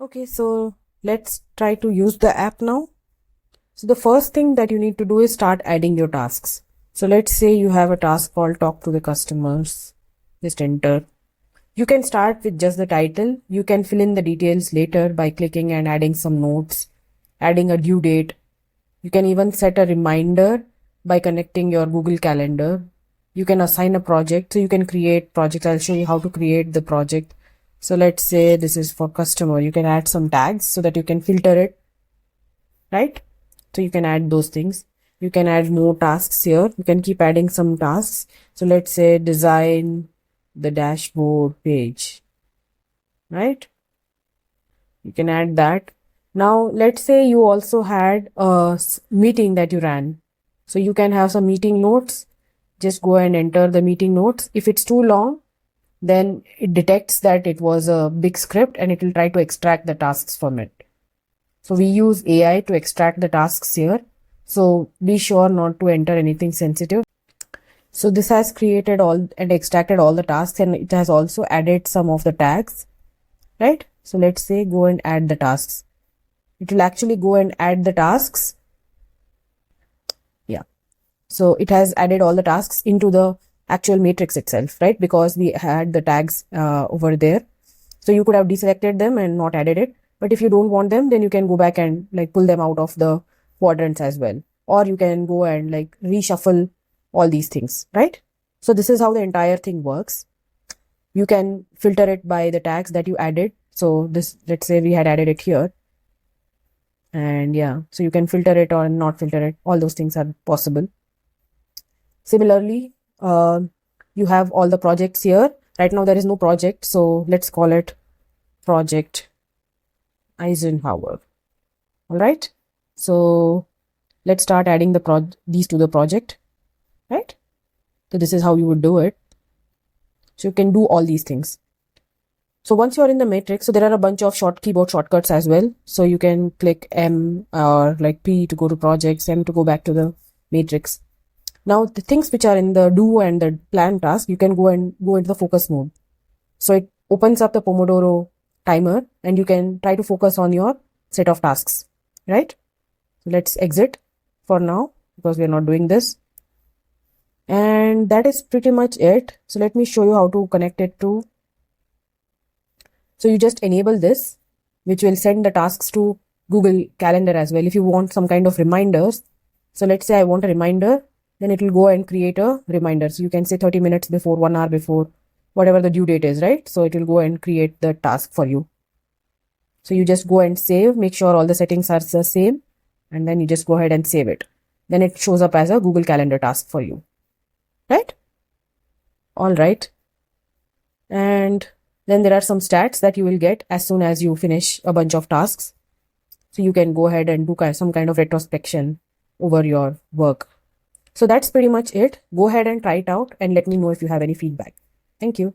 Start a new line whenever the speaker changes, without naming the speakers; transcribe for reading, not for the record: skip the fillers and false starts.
Okay, so let's try to use the app now. So the first thing that you need to do is start adding your tasks. So let's say you have a task called talk to the customers. Just enter. You can start with just the title. You can fill in the details later by clicking and adding some notes, adding a due date. You can even set a reminder by connecting your Google Calendar. You can assign a project. So you can create projects. I'll show you how to create the project. So let's say this is for customer. You can add some tags so that you can filter it, right? So you can add those things. You can add more tasks here. You can keep adding some tasks. So let's say design the dashboard page, right? You can add that. Now, let's say you also had a meeting that you ran. So you can have some meeting notes. Just go and enter the meeting notes. If it's too long, then it detects that it was a big script and it will try to extract the tasks from it. So we use AI to extract the tasks here. So be sure not to enter anything sensitive. So this has created all and extracted all the tasks, and it has also added some of the tags, right? So let's say go and add the tasks. It will actually go and add the tasks. Yeah. So it has added all the tasks into the actual matrix itself, right? Because we had the tags over there. So you could have deselected them and not added it. But if you don't want them, then you can go back and like pull them out of the quadrants as well. Or you can go and like reshuffle all these things, right? So this is how the entire thing works. You can filter it by the tags that you added. So this, let's say we had added it here. And yeah, so you can filter it or not filter it. All those things are possible. Similarly, you have all the projects here. Right now there is no project, so let's call it Project Eisenhower. All right. So let's start adding these to the project, right? So this is how you would do it. So you can do all these things. So once you're in the matrix, so there are a bunch of keyboard shortcuts as well. So you can click M or like P to go to projects, M to go back to the matrix. Now the things which are in the do and the plan task, you can go into the focus mode. So it opens up the Pomodoro timer and you can try to focus on your set of tasks, right? So let's exit for now because we're not doing this. And that is pretty much it. So let me show you how to connect it to. So you just enable this, which will send the tasks to Google Calendar as well. If you want some kind of reminders. So let's say I want a reminder, then it will go and create a reminder. So you can say 30 minutes before, 1 hour before, whatever the due date is, right? So it will go and create the task for you. So you just go and save, make sure all the settings are the same, and then you just go ahead and save it. Then it shows up as a Google Calendar task for you, right? All right. And then there are some stats that you will get as soon as you finish a bunch of tasks. So you can go ahead and do some kind of retrospection over your work. So that's pretty much it. Go ahead and try it out and let me know if you have any feedback. Thank you.